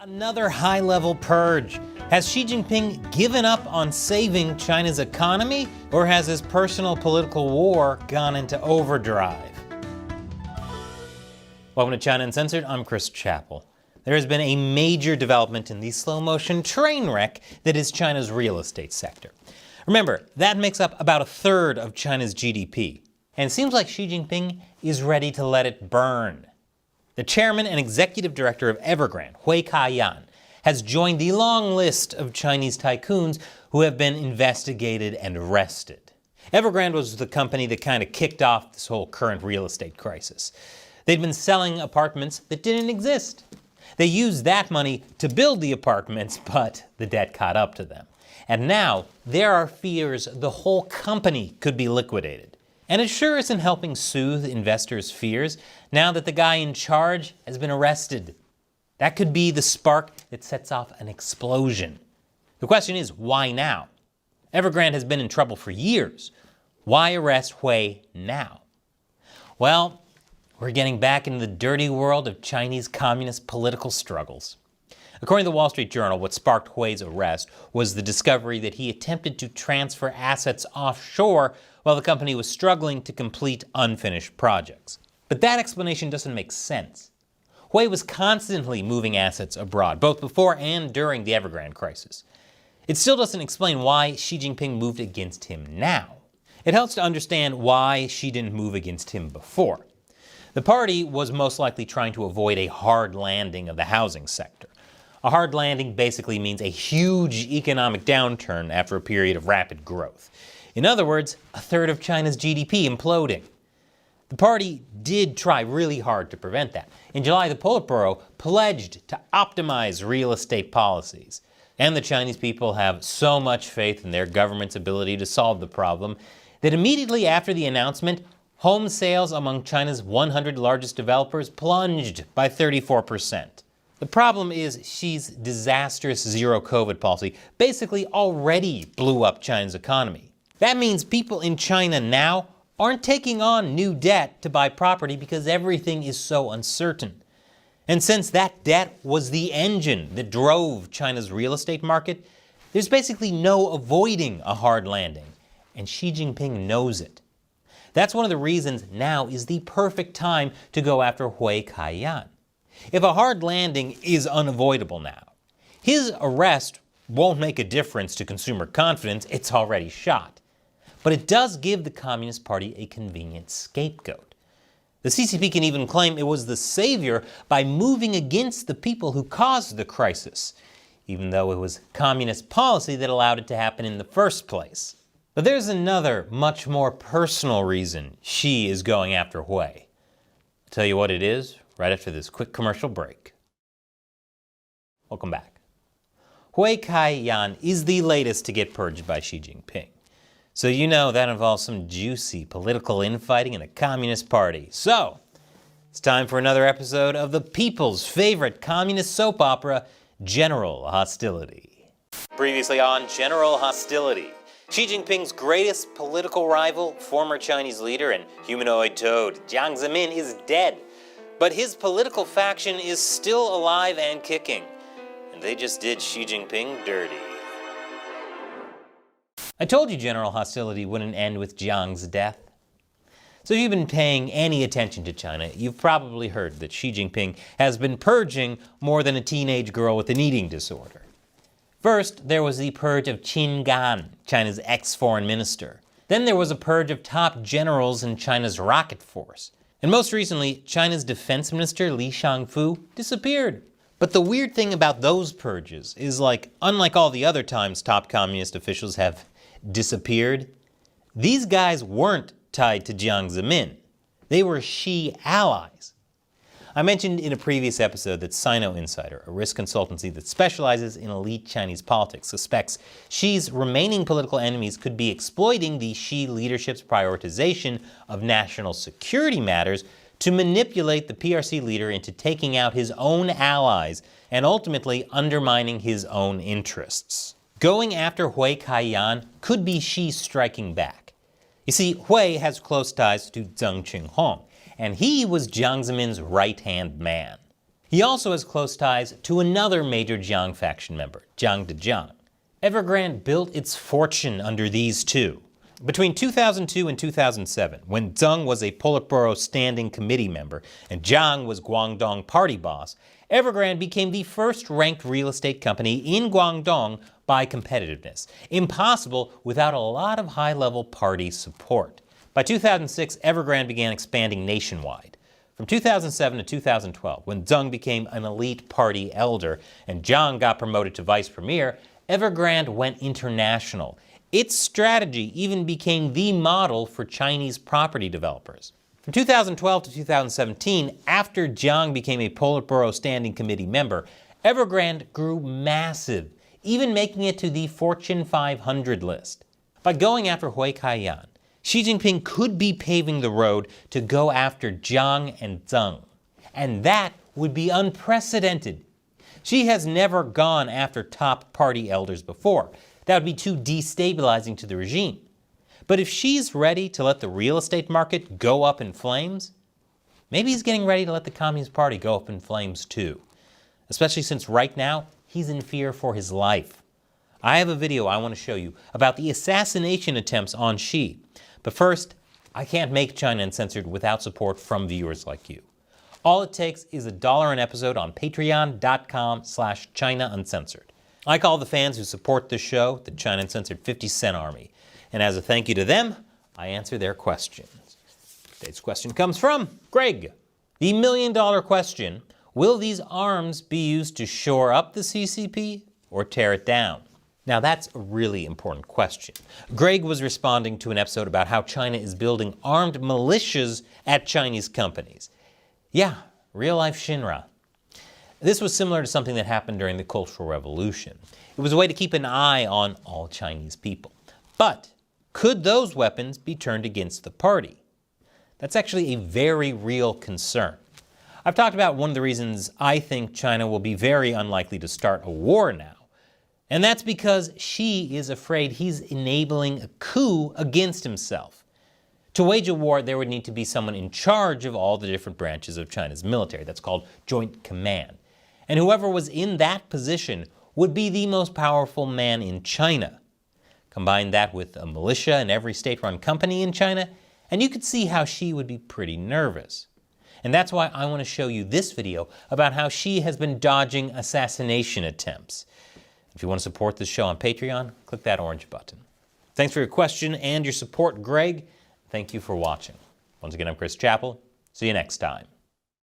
Another high-level purge. Has Xi Jinping given up on saving China's economy, or has his personal political war gone into overdrive? Welcome to China Uncensored, I'm Chris Chappell. There has been a major development in the slow-motion train wreck that is China's real estate sector. Remember, that makes up about a third of China's GDP, and it seems like Xi Jinping is ready to let it burn. The chairman and executive director of Evergrande, Hui Ka Yan, has joined the long list of Chinese tycoons who have been investigated and arrested. Evergrande was the company that kind of kicked off this whole current real estate crisis. They'd been selling apartments that didn't exist. They used that money to build the apartments, but the debt caught up to them. And now there are fears the whole company could be liquidated. And it sure isn't helping soothe investors' fears now that the guy in charge has been arrested. That could be the spark that sets off an explosion. The question is, why now? Evergrande has been in trouble for years. Why arrest Hui now? Well, we're getting back into the dirty world of Chinese communist political struggles. According to the Wall Street Journal, what sparked Hui's arrest was the discovery that he attempted to transfer assets offshore while the company was struggling to complete unfinished projects. But that explanation doesn't make sense. Hui was constantly moving assets abroad, both before and during the Evergrande crisis. It still doesn't explain why Xi Jinping moved against him now. It helps to understand why Xi didn't move against him before. The party was most likely trying to avoid a hard landing of the housing sector. A hard landing basically means a huge economic downturn after a period of rapid growth. In other words, a third of China's GDP imploding. The party did try really hard to prevent that. In July, the Politburo pledged to optimize real estate policies. And the Chinese people have so much faith in their government's ability to solve the problem that immediately after the announcement, home sales among China's 100 largest developers plunged by 34%. The problem is Xi's disastrous zero-COVID policy basically already blew up China's economy. That means people in China now aren't taking on new debt to buy property because everything is so uncertain. And since that debt was the engine that drove China's real estate market, there's basically no avoiding a hard landing, and Xi Jinping knows it. That's one of the reasons now is the perfect time to go after Hui Ka Yan. If a hard landing is unavoidable now, his arrest won't make a difference to consumer confidence, it's already shot. But it does give the Communist Party a convenient scapegoat. The CCP can even claim it was the savior by moving against the people who caused the crisis, even though it was communist policy that allowed it to happen in the first place. But there's another, much more personal reason Xi is going after Hui. I'll tell you what it is right after this quick commercial break. Welcome back. Hui Ka Yan is the latest to get purged by Xi Jinping. So you know that involves some juicy political infighting in the Communist Party. So, it's time for another episode of the people's favorite communist soap opera, General Hostility. Previously on General Hostility, Xi Jinping's greatest political rival, former Chinese leader and humanoid toad, Jiang Zemin, is dead. But his political faction is still alive and kicking. And they just did Xi Jinping dirty. I told you General Hostility wouldn't end with Jiang's death. So if you've been paying any attention to China, you've probably heard that Xi Jinping has been purging more than a teenage girl with an eating disorder. First, there was the purge of Qin Gan, China's ex-foreign minister. Then there was a purge of top generals in China's rocket force. And most recently, China's defense minister, Li Shangfu, disappeared. But the weird thing about those purges is, unlike all the other times top communist officials have disappeared, these guys weren't tied to Jiang Zemin. They were Xi allies. I mentioned in a previous episode that China Uncensored, a risk consultancy that specializes in elite Chinese politics, suspects Xi's remaining political enemies could be exploiting the Xi leadership's prioritization of national security matters to manipulate the PRC leader into taking out his own allies and ultimately undermining his own interests. Going after Hui Ka Yan could be Xi striking back. You see, Hui has close ties to Deng Qinghong, and he was Jiang Zemin's right-hand man. He also has close ties to another major Jiang faction member, Jiang. Evergrande built its fortune under these two. Between 2002 and 2007, when Zheng was a Politburo Standing Committee member and Jiang was Guangdong party boss, Evergrande became the first-ranked real estate company in Guangdong by competitiveness. Impossible without a lot of high-level party support. By 2006, Evergrande began expanding nationwide. From 2007 to 2012, when Zheng became an elite party elder and Jiang got promoted to vice premier, Evergrande went international. Its strategy even became the model for Chinese property developers. From 2012 to 2017, after Jiang became a Politburo Standing Committee member, Evergrande grew massive, even making it to the Fortune 500 list. By going after Hui Ka Yan, Xi Jinping could be paving the road to go after Jiang and Zheng. And that would be unprecedented. Xi has never gone after top party elders before. That would be too destabilizing to the regime. But if Xi's ready to let the real estate market go up in flames, maybe he's getting ready to let the Communist Party go up in flames too. Especially since right now, he's in fear for his life. I have a video I want to show you about the assassination attempts on Xi. But first, I can't make China Uncensored without support from viewers like you. All it takes is $1 an episode on patreon.com/China Uncensored. I call the fans who support this show the China Uncensored 50-cent army. And as a thank you to them, I answer their questions. Today's question comes from Greg. The million-dollar question, will these arms be used to shore up the CCP or tear it down? Now that's a really important question. Greg was responding to an episode about how China is building armed militias at Chinese companies. Yeah, real-life Shinra. This was similar to something that happened during the Cultural Revolution. It was a way to keep an eye on all Chinese people. But could those weapons be turned against the party? That's actually a very real concern. I've talked about one of the reasons I think China will be very unlikely to start a war now. And that's because Xi is afraid he's enabling a coup against himself. To wage a war, there would need to be someone in charge of all the different branches of China's military. That's called Joint Command. And whoever was in that position would be the most powerful man in China. Combine that with a militia in every state-run company in China, and you could see how Xi would be pretty nervous. And that's why I want to show you this video about how Xi has been dodging assassination attempts. If you want to support this show on Patreon, click that orange button. Thanks for your question and your support, Greg. Thank you for watching. Once again, I'm Chris Chappell. See you next time.